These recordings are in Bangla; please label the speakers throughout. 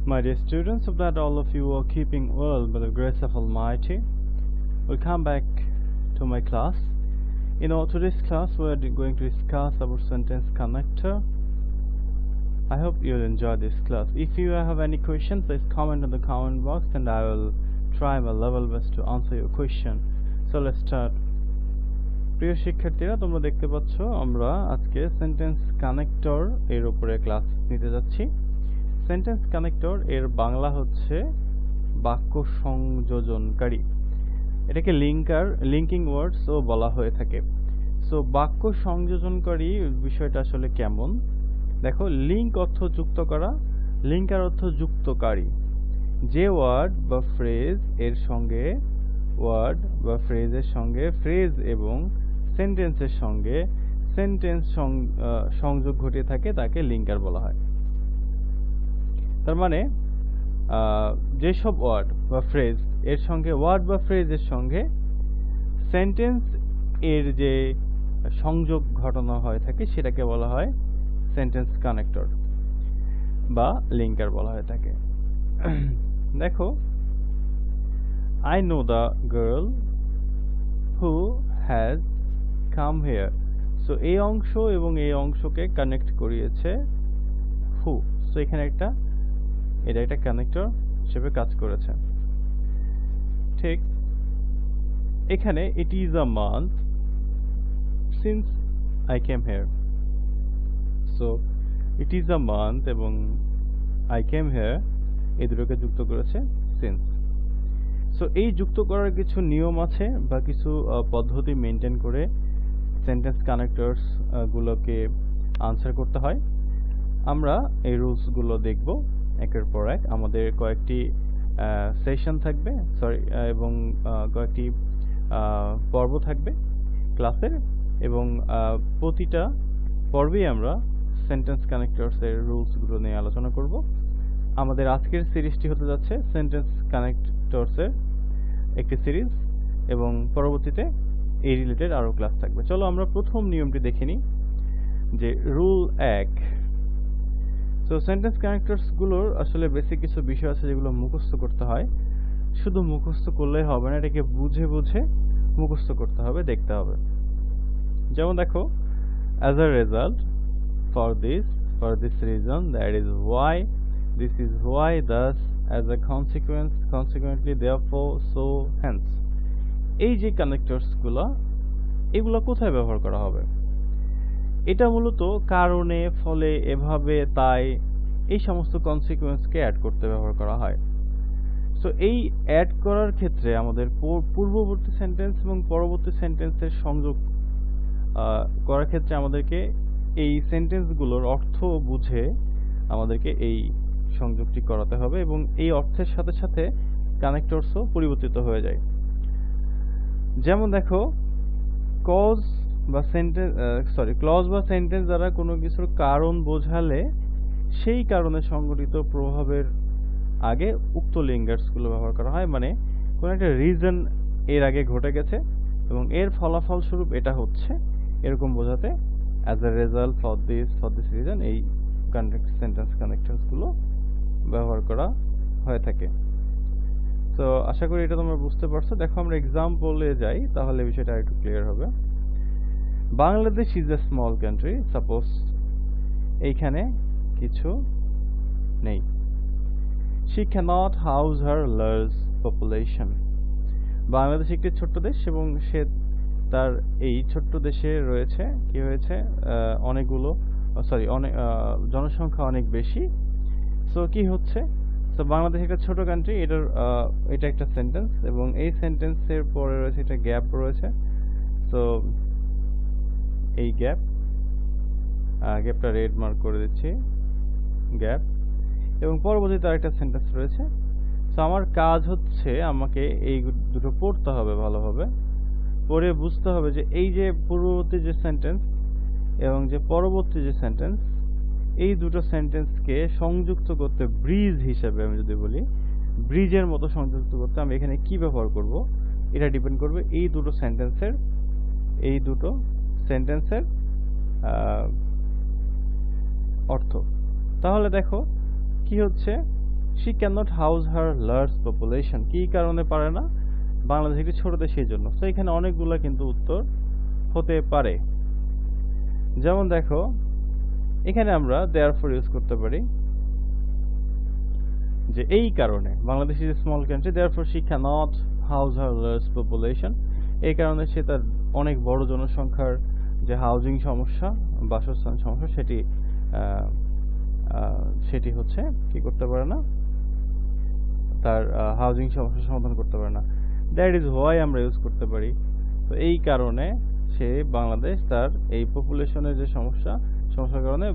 Speaker 1: My dear students, hope that all of you are keeping well by the grace of Almighty. Welcome back to my class. In our today's class, we are going to discuss our sentence connector. I hope you'll enjoy this class. If you have any questions, please comment in the comment box and I will try my level best to answer your question. So let's start. প্রিয় শিক্ষার্থীরা, তোমরা দেখতে পাচ্ছ আমরা আজকে সেন্টেন্স কানেক্টর এর উপরে ক্লাস নিতে যাচ্ছি। সেন্টেন্স কানেক্টর এর বাংলা হচ্ছে বাক্য সংযোজনকারী। এটাকে লিঙ্কিং ওয়ার্ডস ও বলা হয়ে থাকে। সো বাক্য সংযোজনকারী বিষয়টা আসলে কেমন? দেখো, লিঙ্ক অর্থ যুক্ত করা, লিঙ্কার অর্থ যুক্তকারী। যে ওয়ার্ড বা ফ্রেজ এর সঙ্গে ওয়ার্ড বা ফ্রেজের সঙ্গে ফ্রেজ এবং সেন্টেন্সের সঙ্গে সেন্টেন্স সংযোগ ঘটিয়ে থাকে তাকে লিঙ্কার বলা হয়। তার মানে যেসব ওয়ার্ড বা ফ্রেজ এর সঙ্গে ওয়ার্ড বা ফ্রেজের সঙ্গে সেন্টেন্স এর যে সংযোগ ঘটানো হয়ে থাকে সেটাকে বলা হয় সেন্টেন্স কানেক্টর বা লিঙ্কার বলা হয়ে থাকে। দেখো, I know the girl who has come here. So এই অংশ এবং এই অংশকে কানেক্ট করিয়েছে who. So এখানে এটা একটা কানেক্টর হিসেবে কাজ করেছে। ঠিক এখানে it is a month since I came here. So it is a month এবং I came here এই দুটোকে যুক্ত করেছে since. সো এই যুক্ত করার কিছু নিয়ম আছে বা কিছু পদ্ধতি মেনটেন করে সেন্টেন্স কানেক্টরস গুলোকে আনসার করতে হয়। আমরা এই রুলস গুলো দেখব একের পর এক। আমাদের কয়েকটি সেশন থাকবে এবং কয়েকটি পর্ব থাকবে ক্লাসের, এবং প্রতিটা পর্বেই আমরা সেন্টেন্স কানেক্টরস এর রুলস গুলো নিয়ে আলোচনা করব। আমাদের আজকের সিরিজটি হতে যাচ্ছে সেন্টেন্স কানেক্টরস এর একটি সিরিজ, এবং পরবর্তীতে এই রিলেটেড আরো ক্লাস থাকবে। চলো আমরা প্রথম নিয়মটি দেখে নিই, যে রুল 1। সো সেন্টেন্স কানেক্টরস গুলোর আসলে বেসিক কিছু বিষয় আছে যেগুলো মুখস্থ করতে হয়। শুধু মুখস্থ করলেই হবে না, এটাকে বুঝে বুঝে মুখস্থ করতে হবে, দেখতে হবে। যেমন দেখো, as a result, for this reason, that is why, this is why, thus, as a consequence, consequently, therefore, so, hence. এই যে কানেক্টরস এগুলো কোথায় ব্যবহার করা হবে? এটা মূলত কারণে, ফলে, এভাবে, তাই এই সমস্ত কনসিকুয়েন্সকে অ্যাড করতে ব্যবহার করা হয়। সো এই অ্যাড করার ক্ষেত্রে আমাদের পূর্ববর্তী সেন্টেন্স এবং পরবর্তী সেন্টেন্সের সংযোগ করার ক্ষেত্রে আমাদেরকে এই সেন্টেন্সগুলোর অর্থ বুঝে আমাদেরকে এই সংযোগটি করাতে হবে, এবং এই অর্থের সাথে সাথে কানেক্টরসও পরিবর্তিত হয়ে যায়। যেমন দেখো, ক্লজ বা সেন্টেন্স দ্বারা কোনো কিছুর কারণ বোঝালে সেই কারণে সংঘটিত প্রভাবের আগে উক্ত লিঙ্গার্সগুলো ব্যবহার করা হয়। মানে কোনো একটা রিজন এর আগে ঘটে গেছে এবং এর ফলাফল স্বরূপ এটা হচ্ছে, এরকম বোঝাতে as a result for this reason এই সেন্টেন্স কানেক্টরস গুলো ব্যবহার করা হয়ে থাকে। তো আশা করি এটা তোমরা বুঝতে পারছো। দেখো, আমরা এক্সাম্পলে যাই, তাহলে বিষয়টা একটু ক্লিয়ার হবে। Bangladesh is a small country, suppose এইখানে কিছু নেই। She cannot house her large population. Bangladesh একটি ছোট্ট দেশ এবং সে তার এই ছোট্ট দেশে রয়েছে কি হয়েছে অনেকগুলো জনসংখ্যা অনেক বেশি। সো কি হচ্ছে, সো বাংলাদেশ একটা ছোট কান্ট্রি, এটা একটা সেন্টেন্স, এবং এই সেন্টেন্সের পরে রয়েছে একটা গ্যাপ রয়েছে। সো এই গ্যাপটা রেড মার্ক করে দিচ্ছি, গ্যাপ, এবং পরবর্তীতে আরেকটা সেন্টেন্স রয়েছে। সো আমার কাজ হচ্ছে আমাকে এই দুটো পড়তে হবে, ভালোভাবে পড়ে বুঝতে হবে যে এই যে পূর্ববর্তী যে সেন্টেন্স এবং যে পরবর্তী যে সেন্টেন্স, এই দুটো সেন্টেন্সকে সংযুক্ত করতে ব্রিজ হিসেবে আমি যদি বলি, ব্রিজের মতো সংযুক্ত করতে আমি এখানে কি ব্যবহার করব, এটা ডিপেন্ড করবে এই দুটো সেন্টেন্সের অর্থ। তাহলে দেখো কি হচ্ছে, she can not house her large population, কি কারণে পারে না? বাংলাদেশ একটি ছোট দেশ এই জন্য। তো এখানে অনেকগুলো কিন্তু উত্তর হতে পারে। যেমন দেখো এখানে আমরা দেয়ারফর ইউজ করতে পারি, যে এই কারণে Bangladesh is small country therefore she cannot house her large population, এই কারণে সে তার অনেক বড় জনসংখ্যার যে হাউজিং সমস্যা, বাসস্থান সমস্যা, সেটি হচ্ছে কি করতে পারে না, তার হাউজিং সমস্যার সমাধান করতে পারে না। দ্যাট ইজ হোয়াই আমরা ইউজ করতে পারি। তো এই কারণে সে বাংলাদেশ তার এই পপুলেশনের যে সমস্যার কারণে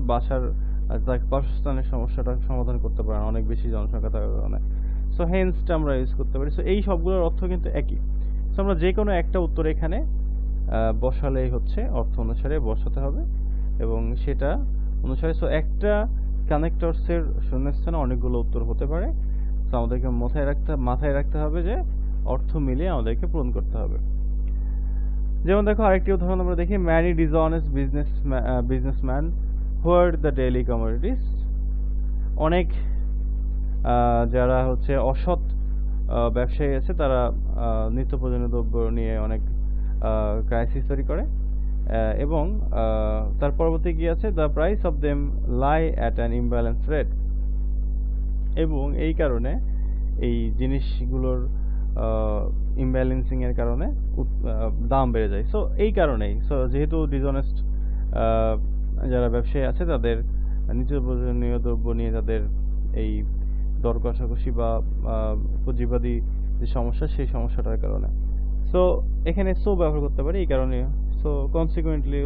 Speaker 1: তার বাসস্থানের সমস্যাটা সমাধান করতে পারে না, অনেক বেশি জনসংখ্যা থাকার কারণে। সো হেন্সটা আমরা ইউজ করতে পারি। সো এই সবগুলোর অর্থ কিন্তু একই। সো আমরা যে কোনো একটা উত্তর এখানে বসালেই হচ্ছে অর্থ অনুসারে বসাতে হবে এবং সেটা অনুসারে। সো একটা কানেক্টরসের শূন্যস্থানে অনেকগুলো উত্তর হতে পারে। সো আমাদেরকে মাথায় রাখতে হবে যে অর্থ মিলিয়ে আমাদেরকে পূরণ করতে হবে। যেমন দেখো আরেকটি উদাহরণ আমরা দেখি, many dishonest businessman hoard the daily commodities, অনেক যারা হচ্ছে অসৎ ব্যবসায়ী আছে তারা নিত্য প্রয়োজনীয় দ্রব্য নিয়ে অনেক ক্রাইসিস তৈরি করে এবং তার পরবর্তী কি আছে, the price of them lie at an imbalance rate, এবং এই কারণে এই জিনিসগুলোর ইমব্যালেন্সিং এর কারণে দাম বেড়ে যায়। সো এই কারণেই, সো যেহেতু ডিসঅনেস্ট যারা ব্যবসায়ী আছে তাদের নিত্য প্রয়োজনীয় দ্রব্য নিয়ে তাদের এই দর কষাকষি বা পুঁজিবাদী যে সমস্যা, সেই সমস্যাটার কারণে। সো এখানে সো ব্যবহার করতে পারি এই কারণে, সো কনসিকুয়েন্টলি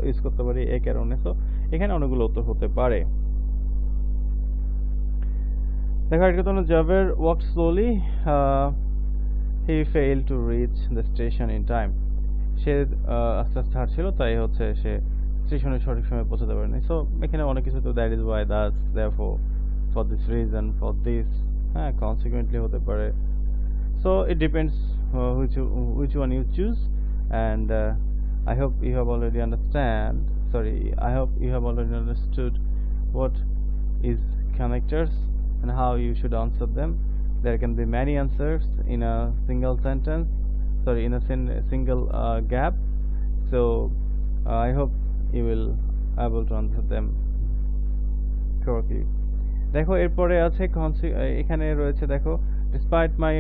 Speaker 1: ইউজ করতে পারি এই কারণে। সো এখানে অনেকগুলো উত্তর হতে পারে। দেখো একটা তো জাভের walk slowly, he fail to reach the station in time, সে আস্তে আস্তে হাঁটছিল তাই হচ্ছে সে স্টেশনে সঠিক সময় পৌঁছাতে পারেনি। সো এখানে অনেক কিছু, তো that is Y, that's, therefore, for this reason, for this, হ্যাঁ কনসিকুয়েন্টলি হতে পারে। So it depends which one you choose, and I hope you have already understood what is connectors and how you should answer them. There can be many answers in a single sentence, in a single gap. So I hope you will able to answer them correctly. দেখো এরপরে আছে এখানে রয়েছে, দেখো despite my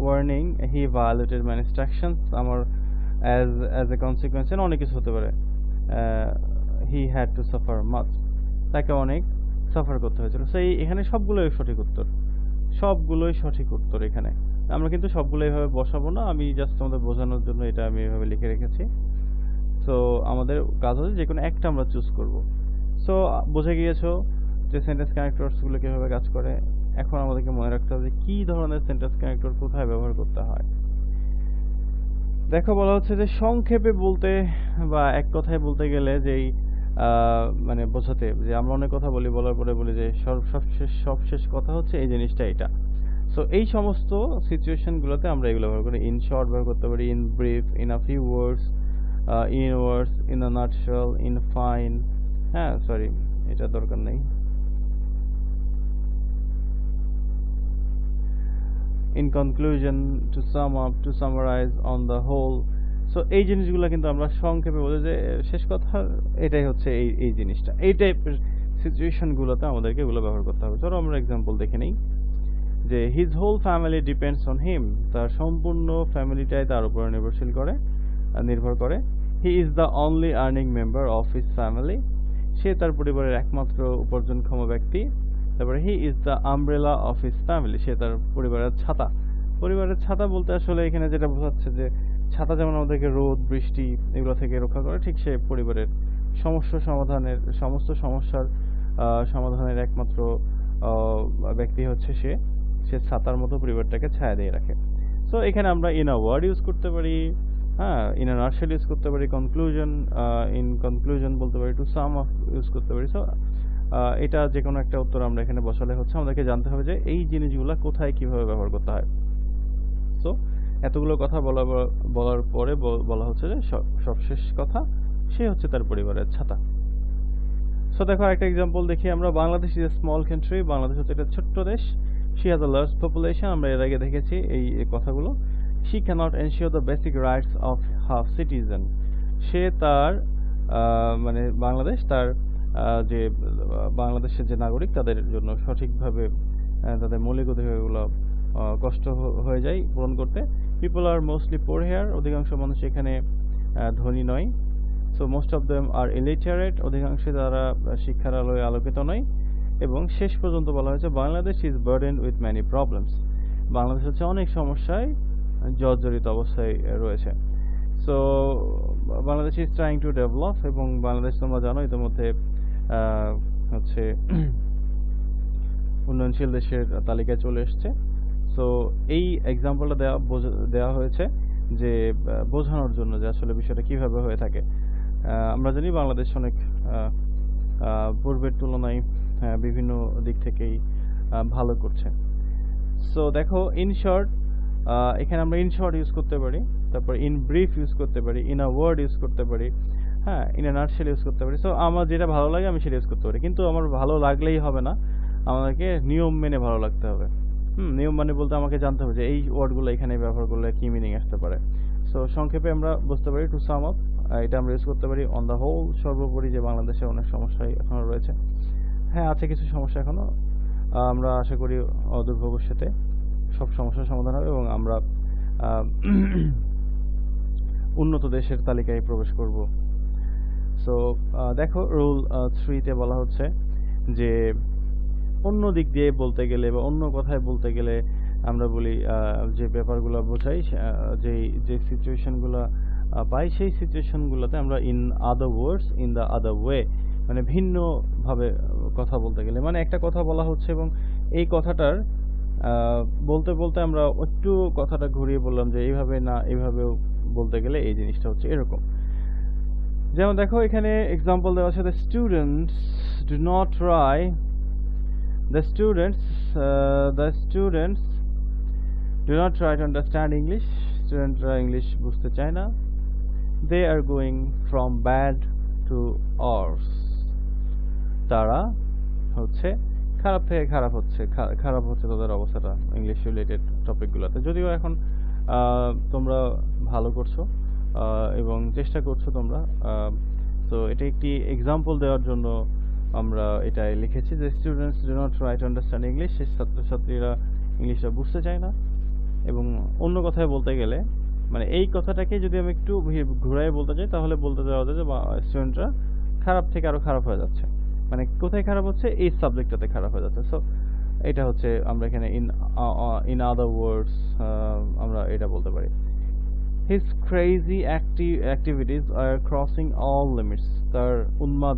Speaker 1: warning he violated my instructions, আমার as a consequence অনেক কিছু হতে পারে, he had to suffer much, তাকে অনেক সাফার করতে হয়েছিল। সো এখানে সবগুলোই সঠিক উত্তর এখানে। আমরা কিন্তু সবগুলো এইভাবে বসাবো না, আমি জাস্ট আমাদের বোঝানোর জন্য এটা আমি এভাবে লিখে রেখেছি। সো আমাদের কাজ হচ্ছে যে কোনো একটা আমরা চুজ করব। সো বুঝে গিয়েছো যে সেন্টেন্স কানেক্টরস গুলো কিভাবে কাজ করে। এখন আমাদেরকে মনে রাখতে হবে কি ধরনের সেন্টেন্স কানেক্টর কোথায় ব্যবহার করতে হয়। দেখো বলা হচ্ছে যে সংক্ষেপে বলতে বা এক কথায় বলতে গেলে যেই মানে বোঝাতে, যে আমরা অনেক কথা বলার পরে বলি যে সবশেষ কথা হচ্ছে এই জিনিসটা এটা। সো এই সমস্ত সিচুয়েশন গুলোতে আমরা এগুলো ব্যবহার করি। ইন শর্ট ব্যবহার করতে পারি, in brief, in a few words, in words, in a nutshell, in fine, হ্যাঁ সরি এটা দরকার নেই, in conclusion, to sum up, to summarize, on the whole. So এই জিনিসগুলো কিন্তু আমরা সংক্ষেপে বলি যে শেষ কথা এটাই হচ্ছে এই জিনিসটা। এই টাইপের সিচুয়েশন গুলোতে আমাদেরকে এগুলো ব্যবহার করতে হবে। চলো আমরা এক্সাম্পল দেখে নেই, যে his whole family depends on him, তার সম্পূর্ণ ফ্যামিলিটাই তার উপর নির্ভর করে। He is the only earning member of his family, সে তার পরিবারের একমাত্র উপার্জনক্ষম ব্যক্তি। তারপরে he is the umbrella of his family, সে তার পরিবারের ছাতা। পরিবারের ছাতা বলতে আসলে এখানে যেটা বোঝাচ্ছে যে ছাতা যেমন আমাদেরকে রোদ বৃষ্টি এগুলো থেকে রক্ষা করে, ঠিক সে পরিবারের সমস্ত সমস্যার সমাধানের একমাত্র ব্যক্তি হচ্ছে সে ছাতার মতো পরিবারটাকে ছায়া দিয়ে রাখে। সো এখানে আমরা ইন আ ওয়ার্ড ইউজ করতে পারি, হ্যাঁ ইন আ নাটশেল ইউজ করতে পারি, ইন কনক্লুশন বলতে পারি, টু সাম অফ ইউজ করতে পারি। সো এটা যে কোনো একটা উত্তর আমরা এখানে বসালে হচ্ছে আমাদেরকে জানতে হবে যে এই জিনিসগুলো কোথায় কিভাবে ব্যবহার করতে হয়। সো এতগুলো কথা বলার পরে বলা হচ্ছে যে সবশেষ কথা সে হচ্ছে তার পরিবারের ছাতা। সো দেখো একটা এক্সাম্পল দেখি আমরা। Bangladesh is a small country, Bangladesh হচ্ছে একটা ছোট্ট দেশ। She has a large population, আমরা এর আগে দেখেছি এই কথাগুলো। She cannot ensure the basic rights of half citizen, সে তার মানে বাংলাদেশ তার যে বাংলাদেশের যে নাগরিক তাদের জন্য সঠিকভাবে তাদের মৌলিক অধিকারগুলো কষ্ট হয়ে যায় পূরণ করতে। People are mostly poor here, অধিকাংশ মানুষ এখানে ধনী নয়। So most of them are illiterate, অধিকাংশই তারা শিক্ষার আলোয় আলোকিত নয়। এবং শেষ পর্যন্ত বলা হয়েছে Bangladesh is burden with many problems, Bangladesh হচ্ছে অনেক সমস্যায় জর্জরিত অবস্থায় রয়েছে। So Bangladesh is trying to develop, এবং বাংলাদেশ তোমরা জানো ইতিমধ্যে হচ্ছে উন্নয়নশীল দেশের তালিকায় চলে এসছে। সো এই এক্সাম্পলটা দেওয়া হয়েছে যে বোঝানোর জন্য যে আসলে বিষয়টা কিভাবে হয়ে থাকে। আমরা জানি বাংলাদেশ অনেক পূর্বের তুলনায় বিভিন্ন দিক থেকেই ভালো করছে। সো দেখো ইন শর্ট, এখানে আমরা ইন শর্ট ইউজ করতে পারি, তারপর ইন ব্রিফ ইউজ করতে পারি, ইন আ ওয়ার্ড ইউজ করতে পারি, হ্যাঁ, ইন আ নাটশেল ইউজ করতে পারি। সো আমার যেটা ভালো লাগে আমি সেটা ইউজ করতে পারি, কিন্তু আমার ভালো লাগলেই হবে না, আমাকে নিয়ম মেনে ভালো লাগতে হবে। নিয়ম মানে বলতে আমাকে জানতে হবে যে এই ওয়ার্ডগুলো এখানে ব্যবহার করলে কি মিনিং আসতে পারে। সো সংক্ষেপে আমরা বুঝতে পারি টু সাম আপ, এটা আমরা ইউজ করতে পারি অন দ্য হোল, সর্বোপরি যে বাংলাদেশে অনেক সমস্যাই এখনো রয়েছে। হ্যাঁ, আছে কিছু সমস্যা এখনো, আমরা আশা করি অদূর ভবিষ্যতে সব সমস্যার সমাধান হবে এবং আমরা উন্নত দেশের তালিকায় প্রবেশ করব। সো দেখো রুল 3-তে বলা হচ্ছে যে অন্য দিক দিয়ে বলতে গেলে বা অন্য কথায় বলতে গেলে আমরা বলি যে ব্যাপারগুলো বোঝাই, যে সিচুয়েশনগুলো পাই সেই সিচুয়েশনগুলোতে আমরা in other words, in the other way, মানে ভিন্ন ভাবে কথা বলতে গেলে, মানে একটা কথা বলা হচ্ছে এবং এই কথাটার বলতে বলতে আমরা একটু কথাটা ঘুরিয়ে বললাম যে এইভাবে না, এইভাবেও বলতে গেলে এই জিনিসটা হচ্ছে এরকম। যেমন দেখো এখানে এক্সাম্পল দেওয়া আছে, the students do not try, the students do not try to understand English, studentরা ইংলিশ বুঝতে চায় না। they are going from bad to worse, তারা হচ্ছে খারাপ থেকে খারাপ হচ্ছে তাদের অবস্থাটা ইংলিশ রিলেটেড টপিকগুলোতে। যদিও এখন তোমরা ভালো করছো এবং চেষ্টা করছো তোমরা, তো এটা একটি এক্সাম্পল দেওয়ার জন্য আমরা এটাই লিখেছি যে students do not try to understand English, ছাত্রছাত্রীরা ইংলিশটা বুঝতে চায় না। এবং অন্য কথায় বলতে গেলে, মানে এই কথাটাকে যদি আমি একটু ঘুরাই বলতে চাই তাহলে বলতে যাওয়া যায় যে স্টুডেন্টরা খারাপ থেকে আরো খারাপ হয়ে যাচ্ছে, মানে কোথায় খারাপ হচ্ছে, এই সাবজেক্টটাতে খারাপ হয়ে যাচ্ছে। সো এটা হচ্ছে আমরা এখানে ইন আদার ওয়ার্ডস আমরা এটা বলতে পারি। হিজ ক্রেজি অ্যাক্টিভিটিস আর ক্রসিং অল লিমিটস, তার উন্মাদ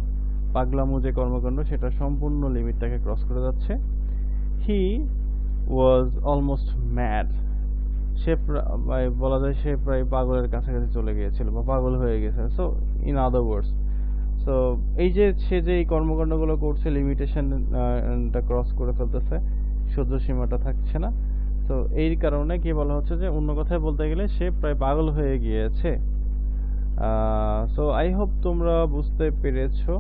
Speaker 1: পাগলামো যে কর্মকাণ্ড সেটা সম্পূর্ণ লিমিটটাকে ক্রস করে যাচ্ছে। হি ওয়াজ অলমোস্ট ম্যাড, সে বলা যায় সে প্রায় পাগলের কাছাকাছি চলে গিয়েছিল বা পাগল হয়ে গেছে। So in other words, so এই যে সে যে এই কর্মকাণ্ডগুলো করছে লিমিটেশনটা ক্রস করে ফেলতেছে, সহ্য সীমাটা থাকছে না। তো এই কারণে কি বলা হচ্ছে যে অন্য কথায় বলতে গেলে সে প্রায় পাগল হয়ে গিয়েছে। সো আই হোপ তোমরা বুঝতে পেরেছো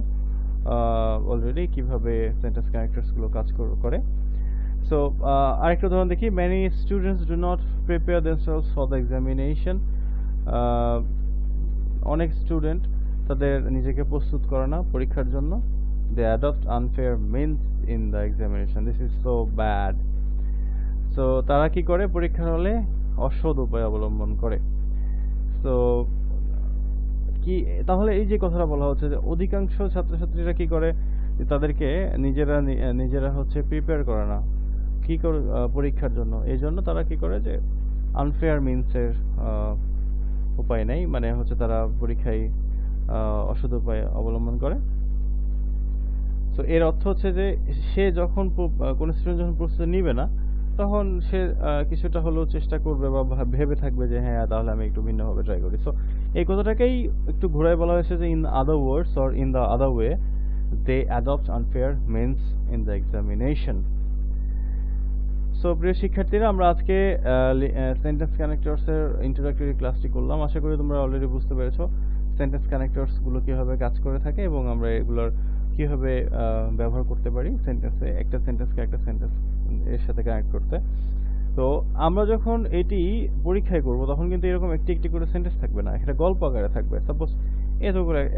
Speaker 1: অলরেডি কিভাবে সেন্টেন্স কানেক্টরস গুলো কাজ করে। সো আরেকটা উদাহরণ দেখি, many students do not prepare themselves for the examination, অনেক স্টুডেন্ট তাদের নিজেকে প্রস্তুত করে না পরীক্ষার জন্য। they adopt unfair means in the examination, this is so bad, so তারা কি করে পরীক্ষার হলে অসৎ উপায় অবলম্বন করে। সো কি তাহলে এই যে কথাটা বলা হচ্ছে যে অধিকাংশ ছাত্রছাত্রীরা কি করে, তাদেরকে নিজেরা হচ্ছে প্রিপেয়ার করে না কি করে পরীক্ষার জন্য, এই জন্য তারা কি করে যে আনফেয়ার মিনসের উপায় নেই, মানে হচ্ছে তারা পরীক্ষায় অসৎ উপায় অবলম্বন করে। তো এর অর্থ হচ্ছে যে সে যখন কোন স্টুডেন্ট যখন প্রস্তুতি নিবে না তখন সে কিছুটা হলেও চেষ্টা করবে বা ভেবে থাকবে যে হ্যাঁ তাহলে আমি একটু ভিন্নভাবে ট্রাই করি। সো এই কথাটাকেই একটু ঘুরায় বলা হয়েছে যে in other words or in the other way they adopt unfair means in the examination. So প্রিয় শিক্ষার্থীরা, আমরা আজকে সেন্টেন্স কানেক্টরস এর ইন্ট্রোডাক্টরি ক্লাসটি করলাম। আশা করি তোমরা অলরেডি বুঝতে পেরেছো সেন্টেন্স কানেক্টরস গুলো কিভাবে কাজ করে থাকে এবং আমরা এগুলোর কিভাবে ব্যবহার করতে পারি সেন্টেন্সে, একটা সেন্টেন্সকে একটা সেন্টেন্স এর সাথে কানেক্ট করতে। তো আমরা যখন এটি পরীক্ষায় করব তখন কিন্তু এরকম একটি একটি করে সেন্টেন্স থাকবে না, একটা গল্প আকারে থাকবে। সাপোজ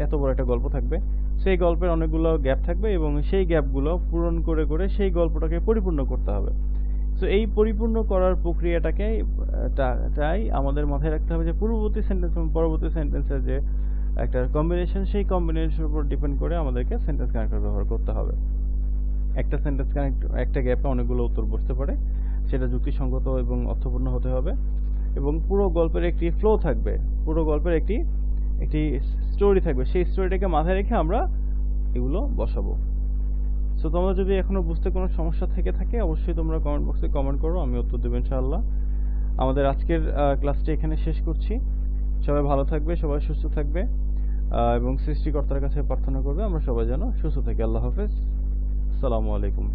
Speaker 1: এত বড় একটা গল্প থাকবে, সেই গল্পের অনেকগুলো গ্যাপ থাকবে এবং সেই গ্যাপগুলো পূরণ করে করে সেই গল্পটাকে পরিপূর্ণ করতে হবে। সো এই পরিপূর্ণ করার প্রক্রিয়াটাকে চাই আমাদের মাথায় রাখতে হবে যে পূর্ববর্তী সেন্টেন্স এবং পরবর্তী সেন্টেন্সের যে একটা কম্বিনেশন, সেই কম্বিনেশনের উপর ডিপেন্ড করে আমাদেরকে সেন্টেন্স কানেক্টর ব্যবহার করতে হবে। একটা সেন্টেন্স কানেক্ট, একটা গ্যাপে অনেকগুলো উত্তর বসতে পারে, সেটা যুক্তিসঙ্গত এবং অর্থপূর্ণ হতে হবে এবং পুরো গল্পের একটি ফ্লো থাকবে, পুরো গল্পের একটি একটি স্টোরি থাকবে, সেই স্টোরিটাকে মাথায় রেখে আমরা এগুলো বসাবো। সো তোমরা যদি এখনো বুঝতে কোনো সমস্যা থেকে থাকে অবশ্যই তোমরা কমেন্ট বক্সে কমেন্ট করো, আমি উত্তর দেব ইনশাআল্লাহ। আমাদের আজকের ক্লাসটি এখানে শেষ করছি। সবাই ভালো থাকবে, সবাই সুস্থ থাকবে এবং সৃষ্টিকর্তার কাছে প্রার্থনা করবে আমরা সবাই যেন সুস্থ থাকি। আল্লাহ হাফেজ, আসসালামু আলাইকুম।